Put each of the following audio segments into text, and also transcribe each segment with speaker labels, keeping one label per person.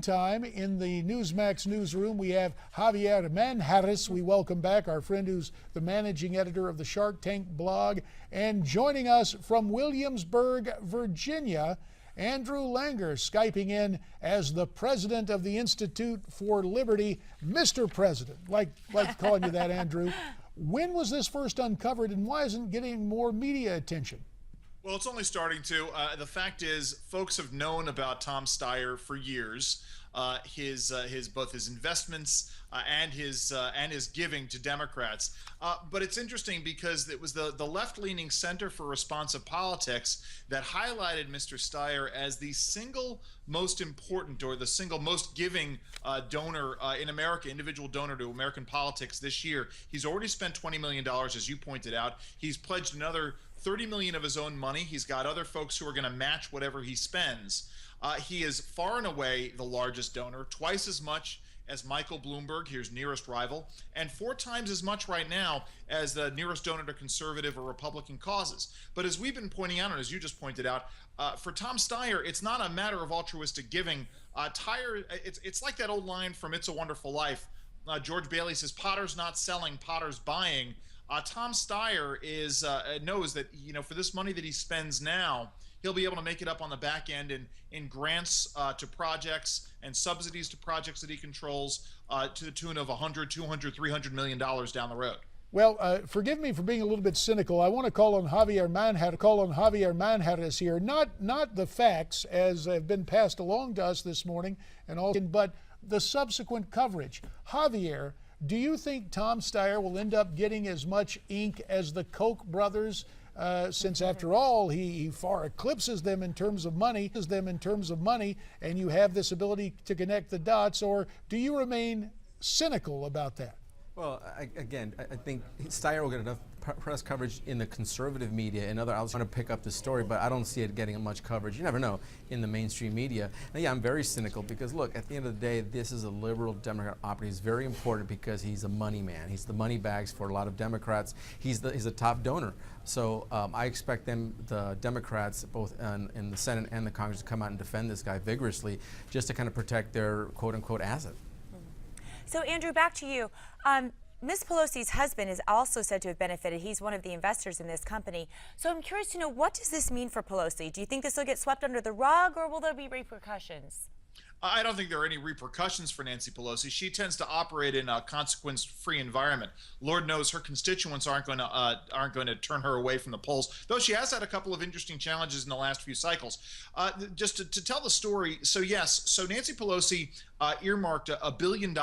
Speaker 1: Time in the Newsmax newsroom, we have Javier Manjarres. We welcome back our friend who's the managing editor of the Shark Tank blog. And joining us from Williamsburg, Virginia, Andrew Langer, Skyping in as the president of the Institute for Liberty. Mr. President, like calling you that, Andrew. When was this first uncovered, and why isn't it getting more media attention?
Speaker 2: Well, it's only starting to. The fact is, folks have known about Tom Steyer for years. Both his investments and his giving to Democrats. But it's interesting because it was the left-leaning Center for Responsive Politics that highlighted Mr. Steyer as the single most important or the single most giving donor in America, individual donor to American politics this year. He's already spent $20 million, as you pointed out. He's pledged another $30 million of his own money. He's got other folks who are going to match whatever he spends. He is far and away the largest donor, twice as much as Michael Bloomberg, his nearest rival, and 4 times as much right now as the nearest donor to conservative or Republican causes. But as we've been pointing out, and as you just pointed out, for Tom Steyer, it's not a matter of altruistic giving. It's like that old line from It's a Wonderful Life. George Bailey says, "Potter's not selling, Potter's buying." Tom Steyer knows that, for this money that he spends now, he'll be able to make it up on the back end in grants to projects and subsidies to projects that he controls to the tune of $100, $200, $300 million down the road.
Speaker 1: Well, forgive me for being a little bit cynical. I want to call on Javier Manjarres here, not the facts as have been passed along to us this morning, but the subsequent coverage. Javier, do you think Tom Steyer will end up getting as much ink as the Koch brothers, since after all he far eclipses them in terms of money, and you have this ability to connect the dots, or do you remain cynical about that?
Speaker 3: Well, I think Steyer will get enough press coverage in the conservative media and other outlets. I want to pick up the story, but I don't see it getting much coverage. You never know in the mainstream media. And yeah, I'm very cynical because, look, at the end of the day, this is a liberal Democrat operating. He's very important because he's a money man. He's the money bags for a lot of Democrats. He's a top donor. So I expect the Democrats, both in the Senate and the Congress, to come out and defend this guy vigorously, just to kind of protect their quote-unquote asset.
Speaker 4: So, Andrew, back to you. Ms. Pelosi's husband is also said to have benefited. He's one of the investors in this company. So I'm curious to know, what does this mean for Pelosi? Do you think this will get swept under the rug, or will there be repercussions?
Speaker 2: I don't think there are any repercussions for Nancy Pelosi. She tends to operate in a consequence-free environment. Lord knows her constituents aren't going to turn her away from the polls, though she has had a couple of interesting challenges in the last few cycles. Just to tell the story, so Nancy Pelosi earmarked $1 billion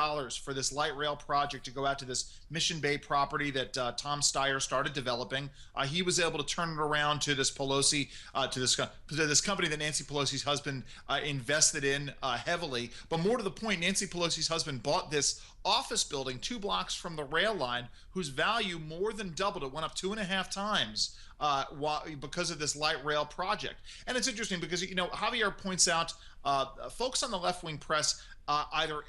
Speaker 2: for this light rail project to go out to this Mission Bay property that Tom Steyer started developing. He was able to turn it around to this Pelosi, to this company that Nancy Pelosi's husband invested in heavily. But more to the point, Nancy Pelosi's husband bought this office building 2 blocks from the rail line, whose value more than doubled. It went up 2.5 times because of this light rail project. And it's interesting because, Javier points out folks on the left-wing press, either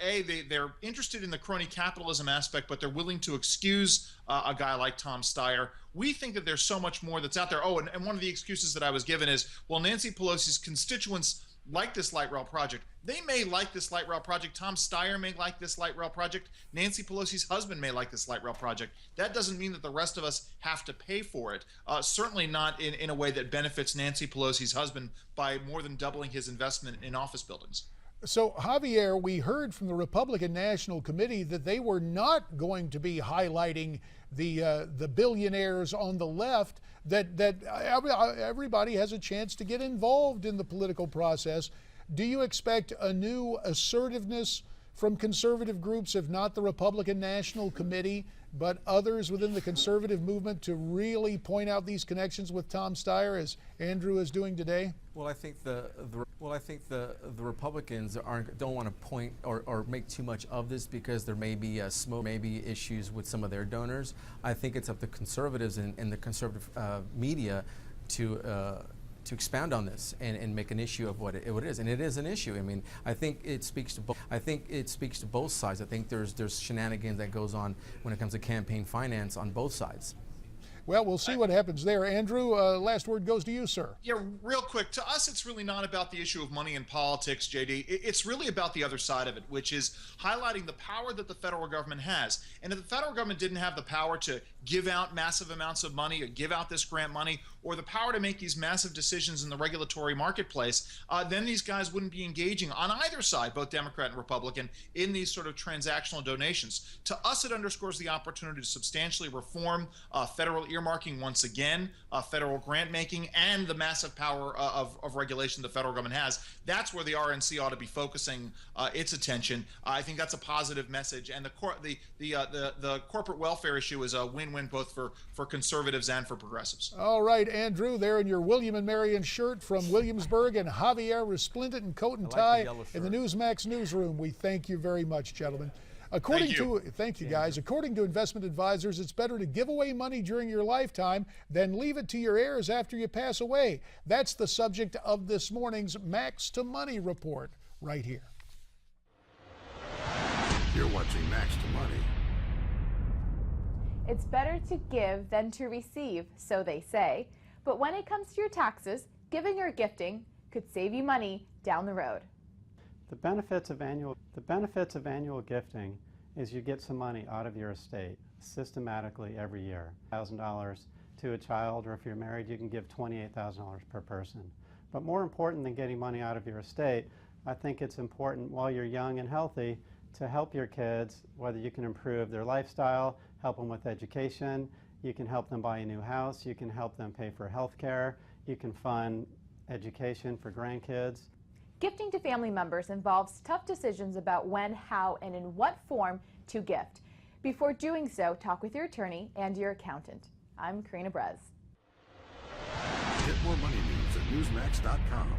Speaker 2: they're interested in the crony capitalism aspect, but they're willing to excuse a guy like Tom Steyer. We think that there's so much more that's out there. Oh, and one of the excuses that I was given is, well, Nancy Pelosi's constituents like this light rail project. They may like this light rail project. Tom Steyer may like this light rail project. Nancy Pelosi's husband may like this light rail project. That doesn't mean that the rest of us have to pay for it. Certainly not in a way that benefits Nancy Pelosi's husband by more than doubling his investment in office buildings.
Speaker 1: So, Javier, we heard from the Republican National Committee that they were not going to be highlighting the billionaires on the left, that everybody has a chance to get involved in the political process. Do you expect a new assertiveness from conservative groups, if not the Republican National Committee, but others within the conservative movement, to really point out these connections with Tom Steyer, as Andrew is doing today?
Speaker 3: Well, I think the Republicans don't want to point or make too much of this because there may be issues with some of their donors. I think it's up to conservatives and the conservative media to expound on this and make an issue of what it is, and it is an issue. I mean, I think it speaks to both. I think it speaks to both sides. I think there's shenanigans that goes on when it comes to campaign finance on both sides.
Speaker 1: Well, we'll see what happens there. Andrew, last word goes to you, sir.
Speaker 2: Yeah, real quick. To us, it's really not about the issue of money in politics, JD. It's really about the other side of it, which is highlighting the power that the federal government has. And if the federal government didn't have the power to give out massive amounts of money or give out this grant money or the power to make these massive decisions in the regulatory marketplace, then these guys wouldn't be engaging on either side, both Democrat and Republican, in these sort of transactional donations. To us, it underscores the opportunity to substantially reform federal earmarking once again, federal grant making, and the massive power of regulation the federal government has. That's where the RNC ought to be focusing its attention. I think that's a positive message, and the corporate welfare issue is a win-win both for conservatives and for progressives.
Speaker 1: All right, Andrew, there in your William and Marion shirt from Williamsburg, and Javier resplendent in coat and tie in the Newsmax newsroom. We thank you very much, gentlemen. Thank you guys. According to investment advisors, it's better to give away money during your lifetime than leave it to your heirs after you pass away. That's the subject of this morning's Max to Money report right here.
Speaker 5: You're watching Max to Money.
Speaker 6: It's better to give than to receive, so they say. But when it comes to your taxes, giving or gifting could save you money down the road.
Speaker 7: The benefits of annual gifting is you get some money out of your estate systematically every year. $1,000 to a child, or if you're married, you can give $28,000 per person. But more important than getting money out of your estate, I think it's important while you're young and healthy to help your kids, whether you can improve their lifestyle, help them with education, you can help them buy a new house, you can help them pay for health care, you can fund education for grandkids.
Speaker 6: Gifting to family members involves tough decisions about when, how, and in what form to gift. Before doing so, talk with your attorney and your accountant. I'm Karina Brez.
Speaker 5: Get more money news at Newsmax.com.